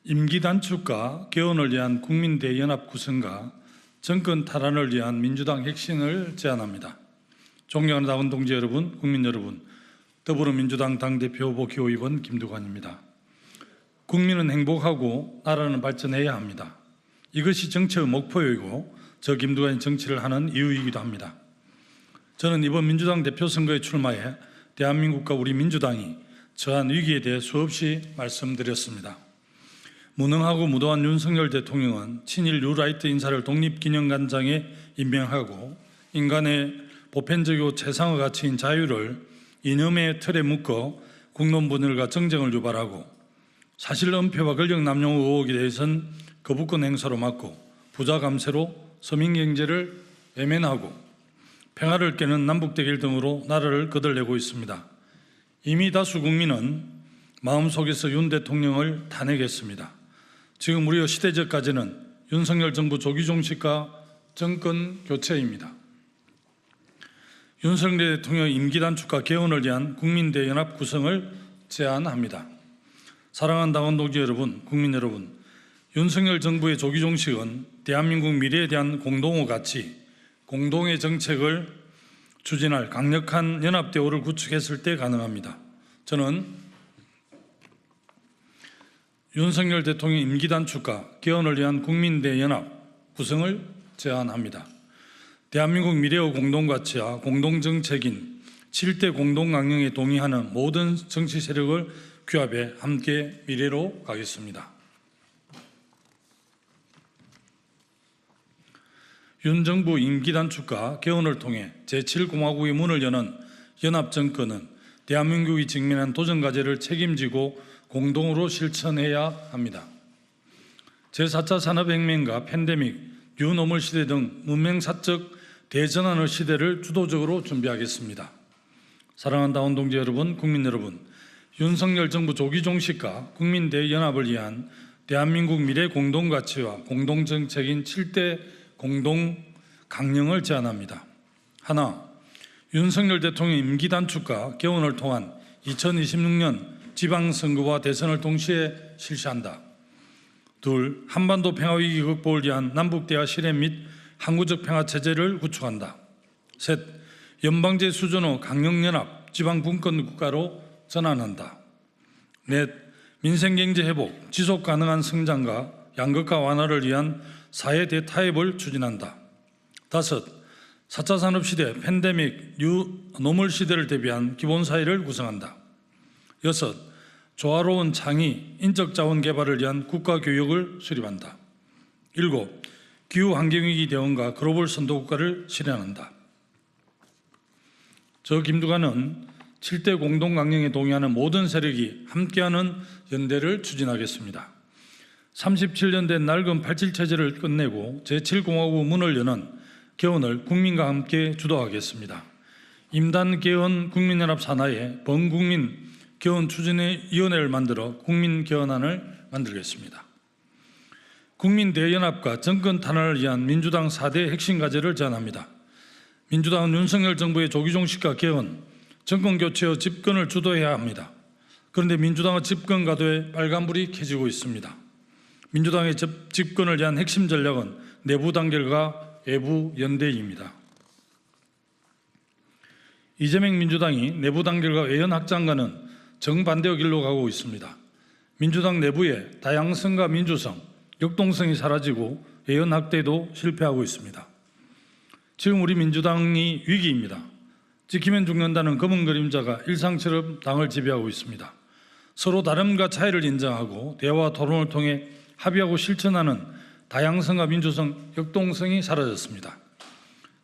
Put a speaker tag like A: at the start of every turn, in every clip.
A: 임기 단축과 개헌을 위한 국민대연합 구성과 정권 탈환을 위한 민주당 혁신을 제안합니다. 존경하는 당원 동지 여러분, 국민 여러분, 더불어민주당 당대표 후보 기호 2번 김두관입니다. 국민은 행복하고 나라는 발전해야 합니다. 이것이 정치의 목표이고 저 김두관이 정치를 하는 이유이기도 합니다. 저는 이번 민주당 대표 선거에 출마해 대한민국과 우리 민주당이 처한 위기에 대해 수없이 말씀드렸습니다. 무능하고 무도한 윤석열 대통령은 친일 뉴라이트 인사를 독립기념관장에 임명하고 인간의 보편적이고 최상의 가치인 자유를 이념의 틀에 묶어 국론분열과 정쟁을 유발하고 사실 은폐와 권력 남용 의혹에 대해서는 거부권 행사로 막고 부자 감세로 서민경제를 외면하고 평화를 깨는 남북대결 등으로 나라를 거들내고 있습니다. 이미 다수 국민은 마음속에서 윤 대통령을 탄핵했습니다. 지금 우리의 시대적 과제는 윤석열 정부 조기 종식과 정권 교체입니다. 윤석열 대통령 임기 단축과 개헌을 위한 국민대연합 구성을 제안합니다. 사랑하는 당원 동지 여러분, 국민 여러분, 윤석열 정부의 조기 종식은 대한민국 미래에 대한 공동의 가치, 공동의 정책을 추진할 강력한 연합대우를 구축했을 때 가능합니다. 저는 윤석열 대통령 임기 단축과 개헌을 위한 국민대연합 구성을 제안합니다. 대한민국 미래의 공동가치와 공동정책인 7대 공동강령에 동의하는 모든 정치 세력을 규합해 함께 미래로 가겠습니다. 윤 정부 임기 단축과 개헌을 통해 제7공화국의 문을 여는 연합정권은 대한민국이 직면한 도전과제를 책임지고 공동으로 실천해야 합니다. 제4차 산업혁명과 팬데믹, 뉴노멀 시대 등 문명사적 대전환의 시대를 주도적으로 준비하겠습니다. 사랑하는 당원 동지 여러분, 국민 여러분, 윤석열 정부 조기 종식과 국민대연합을 위한 대한민국 미래 공동가치와 공동정책인 7대 공동강령을 제안합니다. 하나, 윤석열 대통령 임기 단축과 개헌을 통한 2026년 지방선거와 대선을 동시에 실시한다. 둘, 한반도 평화위기 극복을 위한 남북대화 실현 및 항구적 평화체제를 구축한다. 셋, 연방제 수준의 강력연합 지방분권 국가로 전환한다. 넷, 민생경제 회복, 지속가능한 성장과 양극화 완화를 위한 사회 대타협을 추진한다. 다섯, 4차 산업시대, 팬데믹, 뉴노멀 시대를 대비한 기본사회를 구성한다. 여섯, 조화로운 창의, 인적자원 개발을 위한 국가교육을 수립한다. 일곱, 기후환경위기 대응과 글로벌 선도국가를 실현한다. 저 김두관은 7대 공동강령에 동의하는 모든 세력이 함께하는 연대를 추진하겠습니다. 37년 된 낡은 87체제를 끝내고 제7공화국 문을 여는 개헌을 국민과 함께 주도하겠습니다. 임단개헌 국민연합 산하에 범국민 개헌 추진위원회를 만들어 국민개헌안을 만들겠습니다. 국민대연합과 정권 탄환을 위한 민주당 4대 핵심 과제를 제안합니다. 민주당은 윤석열 정부의 조기 종식과 개헌, 정권 교체의 집권을 주도해야 합니다. 그런데 민주당의 집권 가도에 빨간불이 켜지고 있습니다. 민주당의 집권을 위한 핵심 전략은 내부 단결과 외부 연대입니다. 이재명 민주당이 내부 단결과 외연 확장과는 정반대의 길로 가고 있습니다. 민주당 내부에 다양성과 민주성, 역동성이 사라지고 외연 확대도 실패하고 있습니다. 지금 우리 민주당이 위기입니다. 지키면 죽는다는 검은 그림자가 일상처럼 당을 지배하고 있습니다. 서로 다름과 차이를 인정하고 대화와 토론을 통해 합의하고 실천하는 다양성과 민주성, 역동성이 사라졌습니다.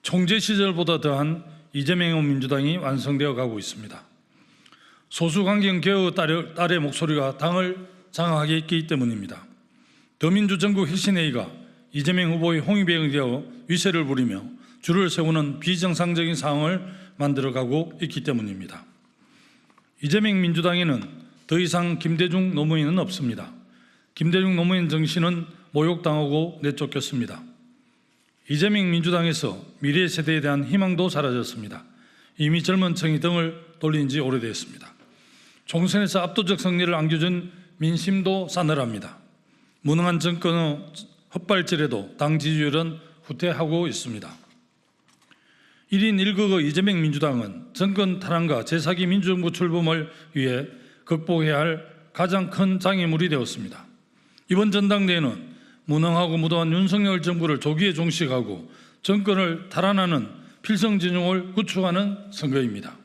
A: 총재 시절보다 더한 이재명 민주당이 완성되어 가고 있습니다. 소수환경 개혁의 딸의 목소리가 당을 장악하게 있기 때문입니다. 더민주 전국 혁신회의가 이재명 후보의 홍위병이 되어 위세를 부리며 줄을 세우는 비정상적인 상황을 만들어가고 있기 때문입니다. 이재명 민주당에는 더 이상 김대중 노무현은 없습니다. 김대중 노무현 정신은 모욕당하고 내쫓겼습니다. 이재명 민주당에서 미래 세대에 대한 희망도 사라졌습니다. 이미 젊은 층이 등을 돌린 지 오래됐습니다. 총선에서 압도적 승리를 안겨준 민심도 싸늘합니다. 무능한 정권의 헛발질에도 당 지지율은 후퇴하고 있습니다. 1인 1극의 이재명 민주당은 정권 탈환과 제4기 민주정부 출범을 위해 극복해야 할 가장 큰 장애물이 되었습니다. 이번 전당대회는 무능하고 무도한 윤석열 정부를 조기에 종식하고 정권을 탈환하는 필승진영을 구축하는 선거입니다.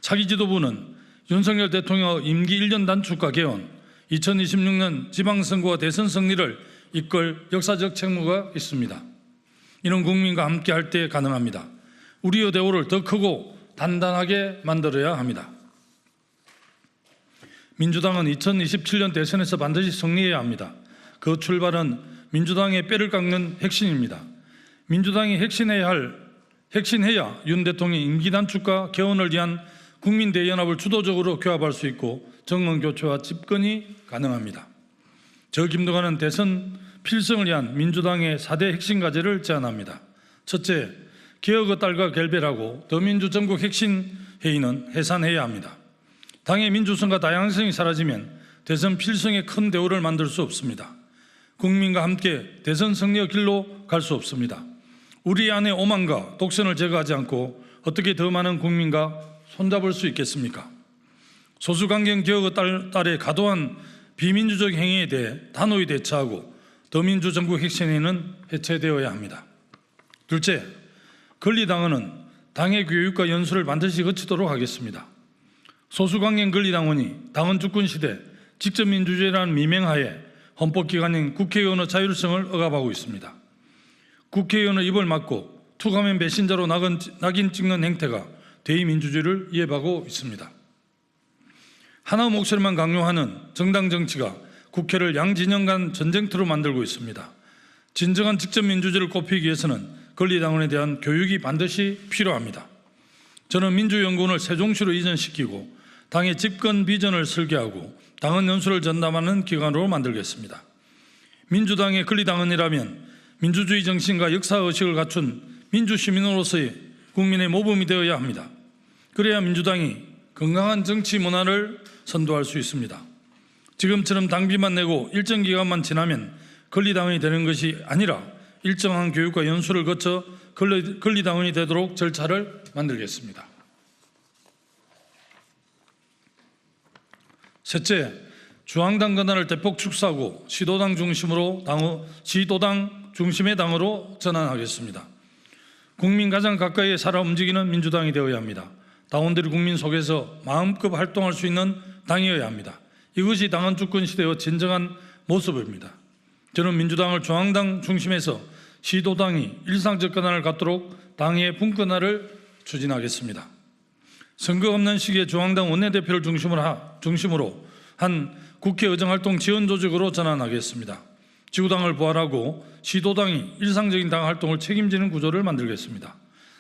A: 차기 지도부는 윤석열 대통령의 임기 1년 단축과 개헌, 2026년 지방선거와 대선 승리를 이끌 역사적 책무가 있습니다. 이는 국민과 함께 할 때 가능합니다. 우리의 대우를 더 크고 단단하게 만들어야 합니다. 민주당은 2027년 대선에서 반드시 승리해야 합니다. 그 출발은 민주당의 뼈를 깎는 핵심입니다. 민주당이 핵심해야 윤 대통령의 임기 단축과 개헌을 위한 국민대연합을 주도적으로 규합할 수 있고 정권 교체와 집권이 가능합니다. 저 김두관은 대선 필승을 위한 민주당의 4대 핵심 과제를 제안합니다. 첫째, 개혁의 딸과 결별하고 더민주 전국 핵심 회의는 해산해야 합니다. 당의 민주성과 다양성이 사라지면 대선 필승에 큰 대우를 만들 수 없습니다. 국민과 함께 대선 승리의 길로 갈 수 없습니다. 우리 안의 오만과 독선을 제거하지 않고 어떻게 더 많은 국민과 손잡을 수 있겠습니까? 소수강경 개혁의 딸의 과도한 비민주적 행위에 대해 단호히 대처하고 더민주 전국 핵심회의는 해체되어야 합니다. 둘째, 권리당원은 당의 교육과 연수를 반드시 거치도록 하겠습니다. 소수강경 권리당원이 당원 주권 시대 직접민주주의라는 미명하에 헌법기관인 국회의원의 자율성을 억압하고 있습니다. 국회의원의 입을 막고 투가면 배신자로 낙인 찍는 행태가 대의민주주의를 위협하고 있습니다. 하나의 목소리만 강요하는 정당 정치가 국회를 양진영 간 전쟁터로 만들고 있습니다. 진정한 직접민주주의를 꼽히기 위해서는 권리당원에 대한 교육이 반드시 필요합니다. 저는 민주연구원을 세종시로 이전시키고 당의 집권 비전을 설계하고 당원 연수를 전담하는 기관으로 만들겠습니다. 민주당의 권리당원이라면 민주주의 정신과 역사의식을 갖춘 민주시민으로서의 국민의 모범이 되어야 합니다. 그래야 민주당이 건강한 정치 문화를 선도할 수 있습니다. 지금처럼 당비만 내고 일정 기간만 지나면 권리당원이 되는 것이 아니라 일정한 교육과 연수를 거쳐 권리당원이 되도록 절차를 만들겠습니다. 셋째, 중앙당 권한을 대폭 축소하고 시도당 중심의 당으로 전환하겠습니다. 국민 가장 가까이에 살아 움직이는 민주당이 되어야 합니다. 당원들이 국민 속에서 마음껏 활동할 수 있는 당이어야 합니다. 이것이 당원 주권 시대의 진정한 모습입니다. 저는 민주당을 중앙당 중심에서 시도당이 일상적 권한을 갖도록 당의 분권화를 추진하겠습니다. 선거 없는 시기에 중앙당 원내대표를 중심으로 한 국회 의정활동 지원 조직으로 전환하겠습니다. 지구당을 부활하고 시도당이 일상적인 당 활동을 책임지는 구조를 만들겠습니다.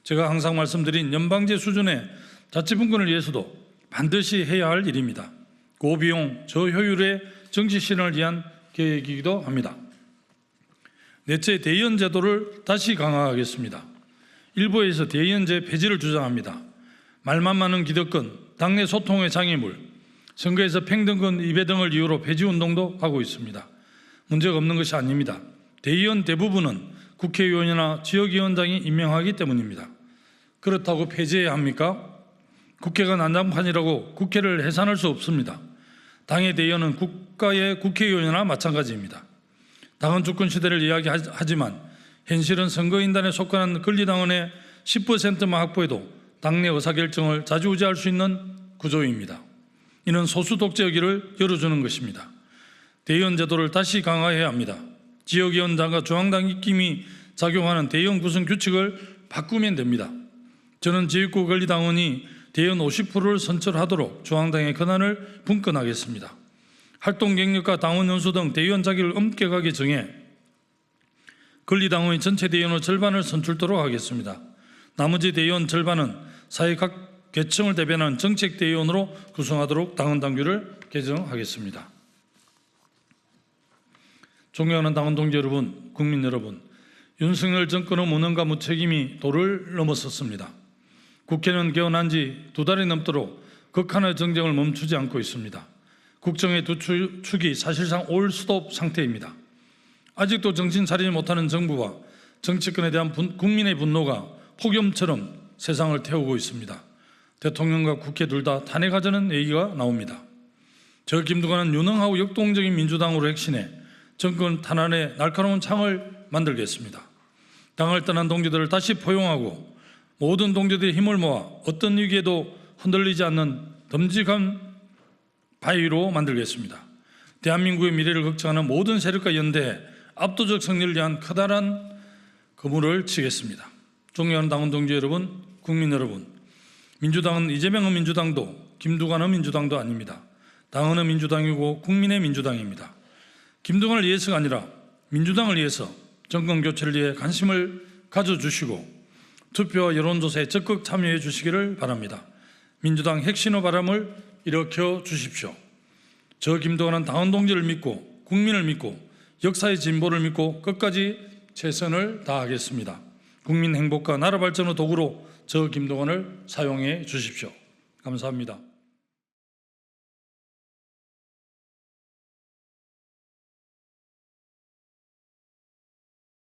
A: 제가 항상 말씀드린 연방제 수준의 자치분권을 위해서도 반드시 해야 할 일입니다. 고비용, 저효율의 정치 실현을 위한 계획이기도 합니다. 넷째, 대의원 제도를 다시 강화하겠습니다. 일부에서 대의원제 폐지를 주장합니다. 말만 많은 기득권, 당내 소통의 장애물, 선거에서 평등권 위배 등을 이유로 폐지 운동도 하고 있습니다. 문제가 없는 것이 아닙니다. 대의원 대부분은 국회의원이나 지역위원장이 임명하기 때문입니다. 그렇다고 폐지해야 합니까? 국회가 난장판이라고 국회를 해산할 수 없습니다. 당의 대의원은 국가의 국회의원이나 마찬가지입니다. 당원 주권 시대를 이야기하지만 현실은 선거인단에 속한 권리당원의 10%만 확보해도 당내 의사결정을 좌지우지할 수 있는 구조입니다. 이는 소수 독재의 길을 열어주는 것입니다. 대의원 제도를 다시 강화해야 합니다. 지역위원장과 중앙당 입김이 작용하는 대의원 구성 규칙을 바꾸면 됩니다. 저는 지역구 권리당원이 대의원 50%를 선출하도록 중앙당의 권한을 분권하겠습니다. 활동 경력과 당원 연수 등 대의원 자격을 엄격하게 정해 권리당원의 전체 대의원의 절반을 선출토록 하겠습니다. 나머지 대의원 절반은 사회 각 계층을 대변하는 정책 대의원으로 구성하도록 당원 당규를 개정하겠습니다. 존경하는 당원 동지 여러분, 국민 여러분, 윤석열 정권의 무능과 무책임이 도를 넘어섰습니다. 국회는 개헌한 지 2달이 넘도록 극한의 정쟁을 멈추지 않고 있습니다. 국정의 두 축이 사실상 올스톱 상태입니다. 아직도 정신 차리지 못하는 정부와 정치권에 대한 국민의 분노가 폭염처럼 세상을 태우고 있습니다. 대통령과 국회 둘 다 탄핵하자는 얘기가 나옵니다. 저 김두관은 유능하고 역동적인 민주당으로 핵심해 정권 탄압의 날카로운 창을 만들겠습니다. 당을 떠난 동지들을 다시 포용하고 모든 동지들의 힘을 모아 어떤 위기에도 흔들리지 않는 듬직한 바위로 만들겠습니다. 대한민국의 미래를 걱정하는 모든 세력과 연대해 압도적 승리를 위한 커다란 그물을 치겠습니다. 존경하는 당원 동지 여러분, 국민 여러분, 민주당은 이재명의 민주당도 김두관의 민주당도 아닙니다. 당헌의 민주당이고 국민의 민주당입니다. 김두관을 위해서가 아니라 민주당을 위해서 정권 교체를 위해 관심을 가져주시고 투표와 여론조사에 적극 참여해 주시기를 바랍니다. 민주당 핵심의 바람을 일으켜 주십시오. 저 김두관은 당원 동지를 믿고 국민을 믿고 역사의 진보를 믿고 끝까지 최선을 다하겠습니다. 국민 행복과 나라 발전의 도구로 저 김두관을 사용해 주십시오. 감사합니다.